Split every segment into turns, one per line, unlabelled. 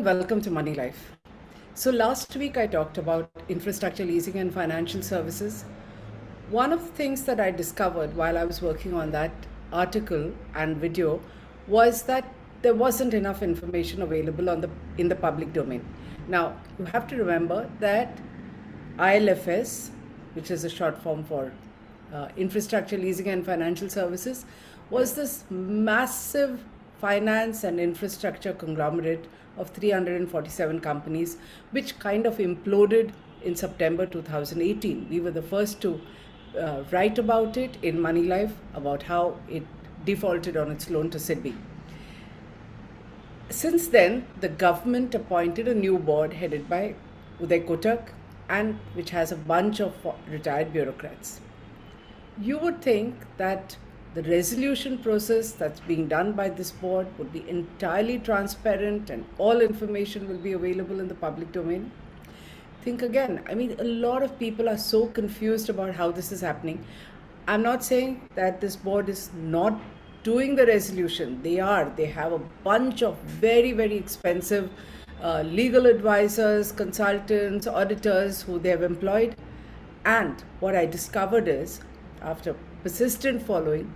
and welcome to Moneylife. So last week I talked about infrastructure leasing and financial services. One of the things that I discovered while I was working on that article and video was that there wasn't enough information available in the public domain. Now, you have to remember that IL&FS, which is a short form for infrastructure leasing and financial services, was this massive finance and infrastructure conglomerate of 347 companies, which kind of imploded in September 2018. We were the first to write about it in Moneylife, about how it defaulted on its loan to Citi. Since then, the government appointed a new board headed by Uday Kotak, and which has a bunch of retired bureaucrats. You would think that the resolution process that's being done by this board would be entirely transparent and all information will be available in the public domain. Think again. I mean, a lot of people are so confused about how this is happening. I'm not saying that this board is not doing the resolution. They are. They have a bunch of very, very expensive legal advisors, consultants, auditors who they have employed. And what I discovered is, after persistent following,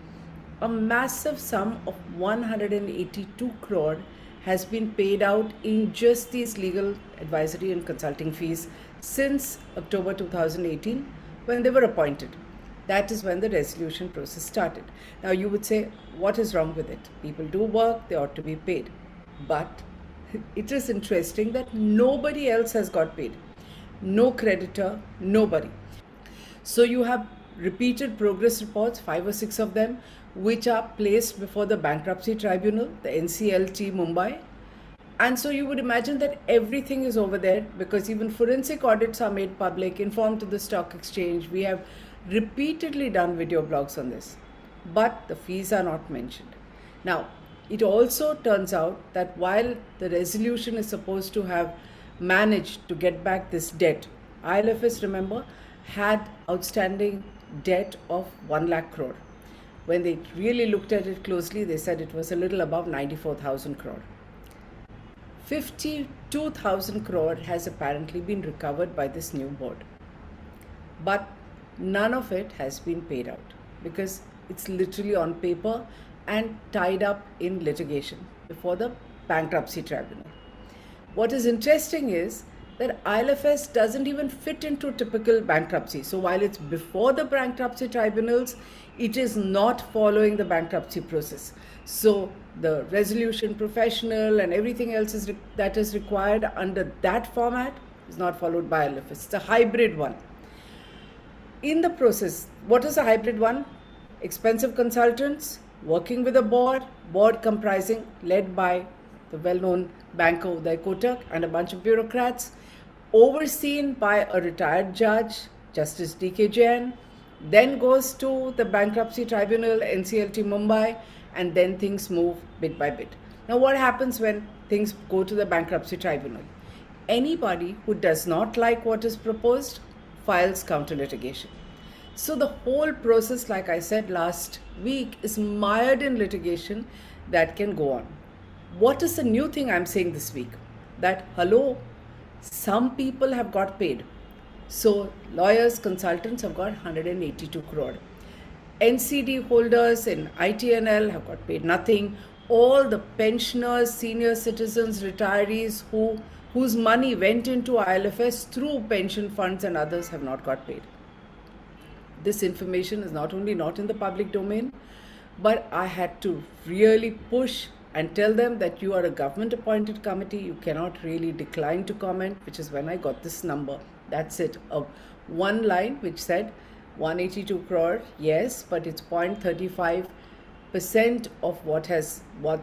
a massive sum of 182 crore has been paid out in just these legal advisory and consulting fees since October 2018 when they were appointed. That is when the resolution process started. Now you would say, what is wrong with it? People do work, they ought to be paid. But it is interesting that nobody else has got paid. No creditor, nobody. So you have repeated progress reports, 5 or 6 of them, which are placed before the bankruptcy tribunal, the NCLT Mumbai. And so you would imagine that everything is over there because even forensic audits are made public, informed to the stock exchange. We have repeatedly done video blogs on this, but the fees are not mentioned. Now, it also turns out that while the resolution is supposed to have managed to get back this debt, IL&FS, remember, had outstanding debt of 1 lakh crore. When they really looked at it closely, they said it was a little above 94,000 crore. 52,000 crore has apparently been recovered by this new board. But none of it has been paid out because it's literally on paper and tied up in litigation before the bankruptcy tribunal. What is interesting is that IL&FS doesn't even fit into typical bankruptcy. So while it's before the bankruptcy tribunals, it is not following the bankruptcy process. So the resolution professional and everything else that is required under that format is not followed by IL&FS. It's a hybrid one. In the process, what is a hybrid one? Expensive consultants working with a board comprising, led by the well-known banker Uday Kotak and a bunch of bureaucrats, overseen by a retired judge, Justice D.K. Jain, then goes to the bankruptcy tribunal, NCLT Mumbai, and then things move bit by bit. Now, what happens when things go to the bankruptcy tribunal? Anybody who does not like what is proposed files counter litigation. So the whole process, like I said last week, is mired in litigation that can go on. What is the new thing I'm saying this week? That, hello, some people have got paid. So lawyers, consultants have got 182 crore. NCD holders in ITNL have got paid nothing. All the pensioners, senior citizens, retirees whose money went into IL&FS through pension funds and others have not got paid. This information is not only not in the public domain, but I had to really push and tell them that you are a government appointed committee, you cannot really decline to comment, which is when I got this number. That's it. One line which said 182 crore, yes, but it's 0.35% of what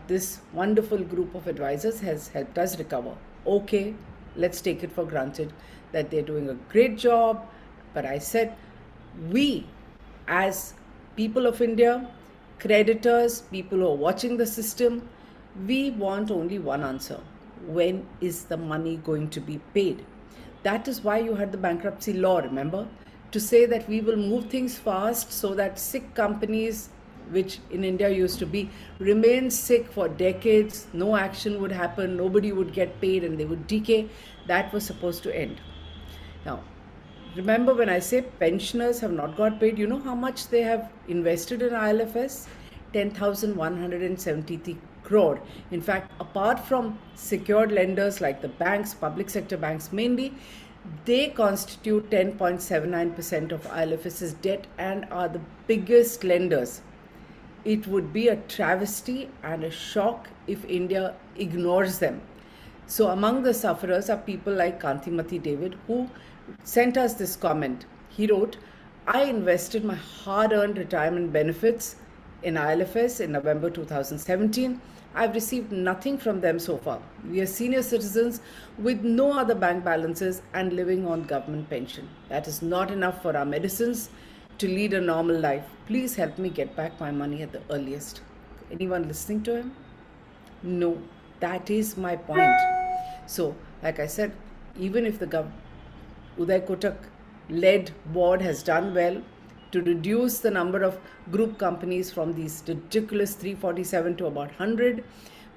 this wonderful group of advisors has helped us recover. Okay, let's take it for granted that they're doing a great job. But I said, we as people of India, creditors, people who are watching the system, we want only one answer. When is the money going to be paid? That is why you had the bankruptcy law, remember? To say that we will move things fast so that sick companies which in India used to be remain sick for decades, no action would happen, nobody would get paid, and they would decay, that was supposed to end. Now, remember when I say pensioners have not got paid, you know how much they have invested in IL&FS? 10,173 crore. In fact, apart from secured lenders like the banks, public sector banks mainly, they constitute 10.79% of IL&FS's debt and are the biggest lenders. It would be a travesty and a shock if India ignores them. So among the sufferers are people like Kantimati David, who sent us this comment. He wrote, I invested my hard-earned retirement benefits in IL&FS in November 2017. I've received nothing from them so far. We are senior citizens with no other bank balances and living on government pension. That is not enough for our medicines to lead a normal life. Please help me get back my money at the earliest. Anyone listening to him? No, that is my point. So, like I said, even if the Uday Kotak led board has done well to reduce the number of group companies from these ridiculous 347 to about 100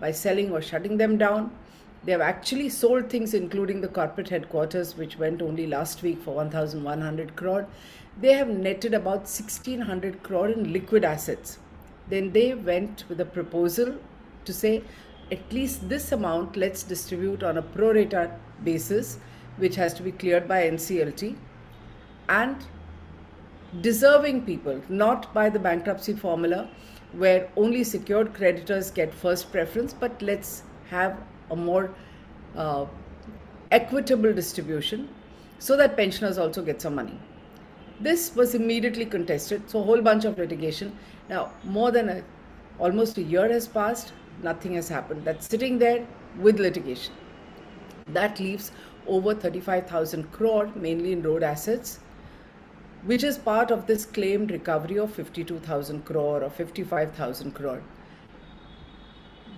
by selling or shutting them down. They have actually sold things, including the corporate headquarters, which went only last week for 1,100 crore. They have netted about 1,600 crore in liquid assets. Then they went with a proposal to say, at least this amount let's distribute on a pro rata basis, which has to be cleared by NCLT, and deserving people, not by the bankruptcy formula where only secured creditors get first preference, but let's have a more equitable distribution so that pensioners also get some money. This was immediately contested, so a whole bunch of litigation. Now, more than almost a year has passed, nothing has happened. That's sitting there with litigation. That leaves over 35,000 crore, mainly in road assets, which is part of this claimed recovery of 52,000 crore or 55,000 crore.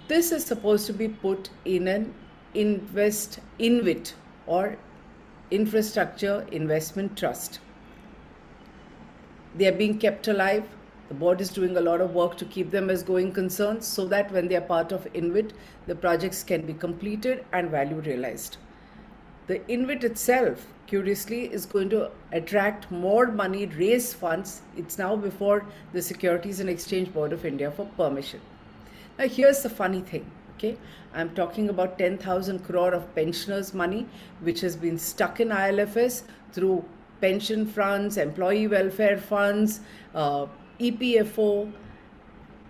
This is supposed to be put in an InvIT or Infrastructure Investment Trust. They are being kept alive. The board is doing a lot of work to keep them as going concerns so that when they are part of InvIT, the projects can be completed and value realized. The InvIT itself, curiously, is going to attract more money, raise funds. It's now before the Securities and Exchange Board of India for permission. Now, here's the funny thing, okay? I'm talking about 10,000 crore of pensioners' money, which has been stuck in IL&FS through pension funds, employee welfare funds, EPFO,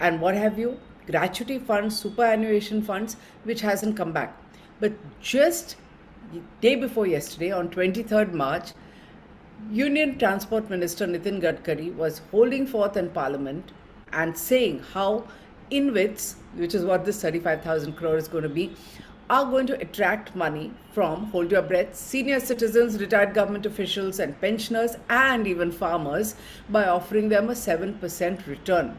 and what have you, gratuity funds, superannuation funds, which hasn't come back. But just day before yesterday, on 23rd March, Union Transport Minister Nitin Gadkari was holding forth in Parliament and saying how InvITs, which is what this 35,000 crore is going to be, are going to attract money from, hold your breath, senior citizens, retired government officials and pensioners and even farmers by offering them a 7% return,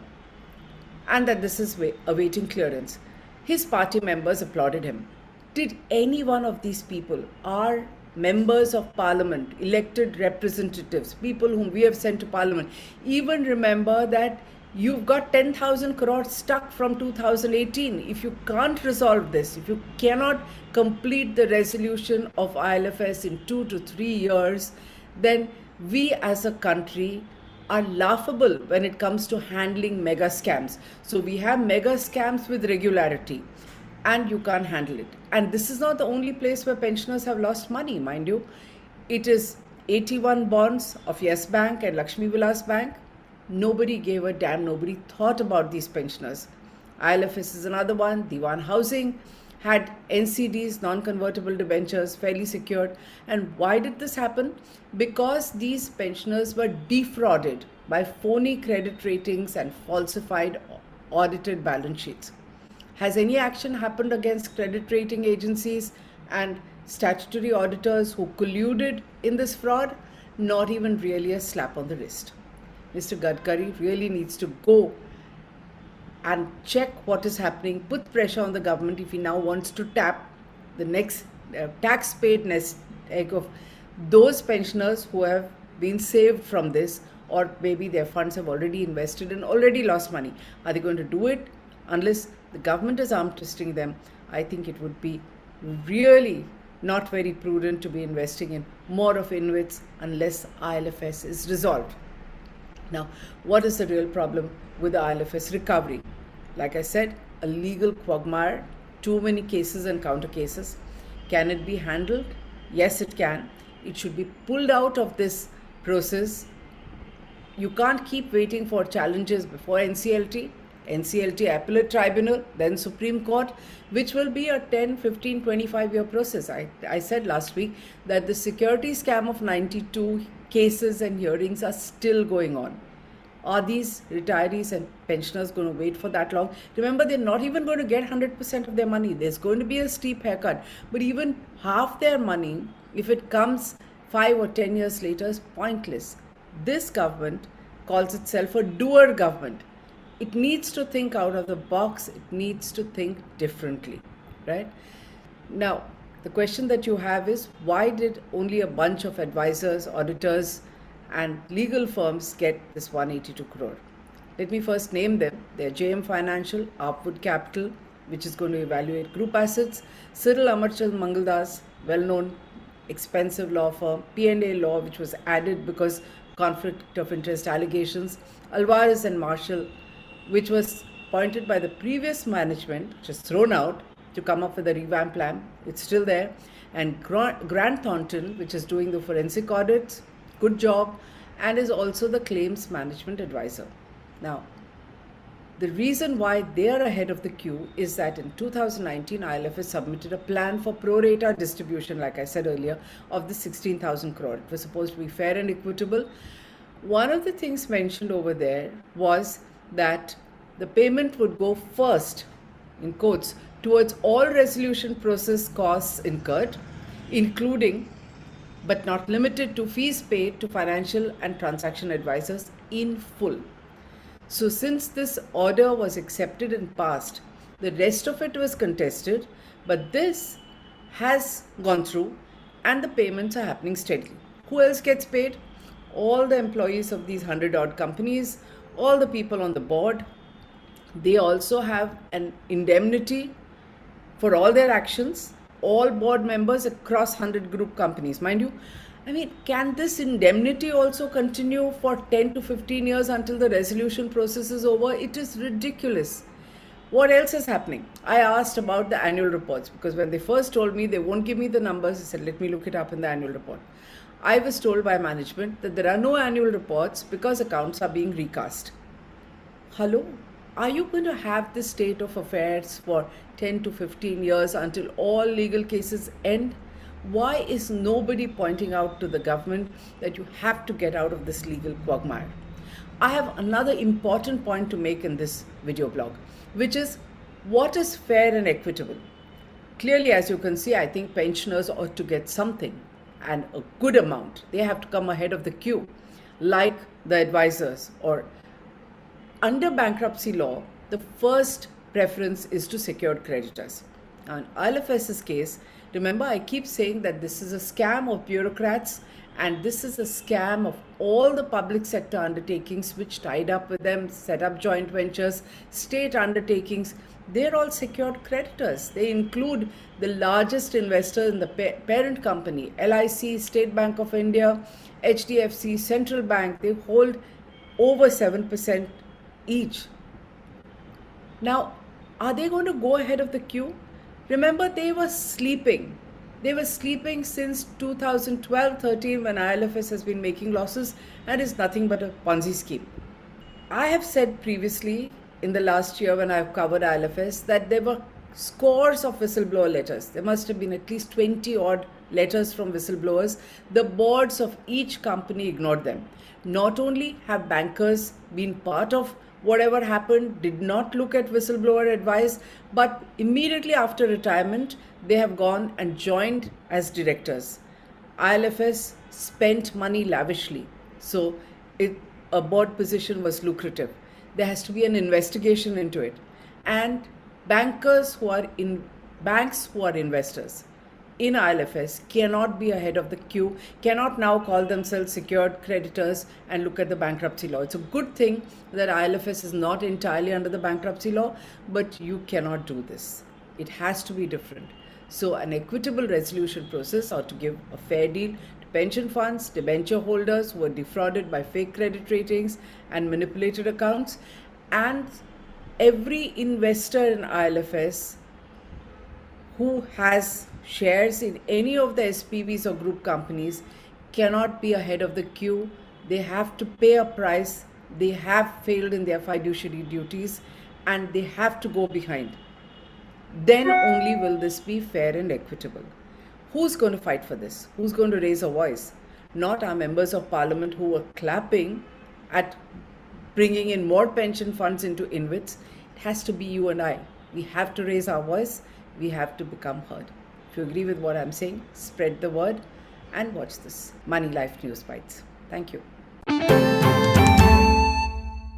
and that this is awaiting clearance. His party members applauded him. Did any one of these people, our members of parliament, elected representatives, people whom we have sent to parliament, even remember that you've got 10,000 crore stuck from 2018? If you can't resolve this, if you cannot complete the resolution of IL&FS in 2 to 3 years, then we as a country are laughable when it comes to handling mega scams. So we have mega scams with regularity, and you can't handle it. And this is not the only place where pensioners have lost money, mind you. It is 81 bonds of Yes Bank and Lakshmi Vilas Bank. Nobody gave a damn, nobody thought about these pensioners. IL&FS is another one. Diwan Housing had NCDs, non-convertible debentures, fairly secured. And why did this happen? Because these pensioners were defrauded by phony credit ratings and falsified audited balance sheets. Has any action happened against credit rating agencies and statutory auditors who colluded in this fraud? Not even really a slap on the wrist. Mr. Gadkari really needs to go and check what is happening, put pressure on the government if he now wants to tap the next tax-paid nest egg of those pensioners who have been saved from this, or maybe their funds have already invested and already lost money. Are they going to do it? Unless the government is arm twisting them, I think it would be really not very prudent to be investing in more of InvITs unless IL&FS is resolved. Now, what is the real problem with the IL&FS recovery? Like I said, a legal quagmire, too many cases and counter cases. Can it be handled? Yes, it can. It should be pulled out of this process. You can't keep waiting for challenges before NCLT Appellate Tribunal, then Supreme Court, which will be a 10, 15, 25-year process. I said last week that the security scam of 92 cases and hearings are still going on. Are these retirees and pensioners going to wait for that long? Remember, they're not even going to get 100% of their money. There's going to be a steep haircut. But even half their money, if it comes 5 or 10 years later, is pointless. This government calls itself a doer government. It needs to think out of the box. It needs to think differently, right? Now, the question that you have is, why did only a bunch of advisors, auditors, and legal firms get this 182 crore? Let me first name them. They're JM Financial, Upwood Capital, which is going to evaluate group assets, Cyril Amarchand Mangaldas, well-known expensive law firm, P&A Law, which was added because conflict of interest allegations, Alvarez and Marshall, which was appointed by the previous management, which is thrown out to come up with a revamp plan. It's still there. And Grant Thornton, which is doing the forensic audits, good job, and is also the claims management advisor. Now, the reason why they are ahead of the queue is that in 2019, IL&FS submitted a plan for pro rata distribution, like I said earlier, of the 16,000 crore. It was supposed to be fair and equitable. One of the things mentioned over there was that the payment would go first, in quotes, towards all resolution process costs incurred, including but not limited to fees paid to financial and transaction advisors in full. So since this order was accepted and passed, the rest of it was contested, but this has gone through and the payments are happening steadily. Who else gets paid? All the employees of these 100-odd companies, all the people on the board. They also have an indemnity for all their actions, all board members across 100 group companies. Mind you, I mean, can this indemnity also continue for 10 to 15 years until the resolution process is over? It is ridiculous. What else is happening? I asked about the annual reports because when they first told me they won't give me the numbers, I said, let me look it up in the annual report. I was told by management that there are no annual reports because accounts are being recast. Hello? Are you going to have this state of affairs for 10 to 15 years until all legal cases end? Why is nobody pointing out to the government that you have to get out of this legal quagmire? I have another important point to make in this video blog, which is what is fair and equitable? Clearly, as you can see, I think pensioners ought to get something and a good amount. They have to come ahead of the queue, like the advisors. Or under bankruptcy law, the first preference is to secured creditors. Now, in IL&FS's case, remember, I keep saying that this is a scam of bureaucrats and this is a scam of all the public sector undertakings which tied up with them, set up joint ventures, state undertakings. They're all secured creditors. They include the largest investor in the parent company, LIC, State Bank of India, HDFC, Central Bank. They hold over 7% each. Now, are they going to go ahead of the queue? Remember, they were sleeping. They were sleeping since 2012-13 when IL&FS has been making losses and is nothing but a Ponzi scheme. I have said previously in the last year when I've covered IL&FS that there were scores of whistleblower letters. There must have been at least 20 odd letters from whistleblowers. The boards of each company ignored them. Not only have bankers been part of whatever happened, did not look at whistleblower advice, but immediately after retirement, they have gone and joined as directors. IL&FS spent money lavishly, so a board position was lucrative. There has to be an investigation into it. And banks who are investors, in IL&FS cannot be ahead of the queue, cannot now call themselves secured creditors and look at the bankruptcy law. It's a good thing that IL&FS is not entirely under the bankruptcy law, but you cannot do this. It has to be different. So an equitable resolution process ought to give a fair deal to pension funds, debenture holders who were defrauded by fake credit ratings and manipulated accounts, and every investor in IL&FS who has shares in any of the SPVs or group companies cannot be ahead of the queue. They have to pay a price. They have failed in their fiduciary duties and they have to go behind. Then only will this be fair and equitable. Who's going to fight for this? Who's going to raise a voice? Not our members of parliament who were clapping at bringing in more pension funds into InvITs. It has to be you and I. We have to raise our voice. We have to become heard. If you agree with what I'm saying, spread the word and watch this Money Life News Bites. Thank you.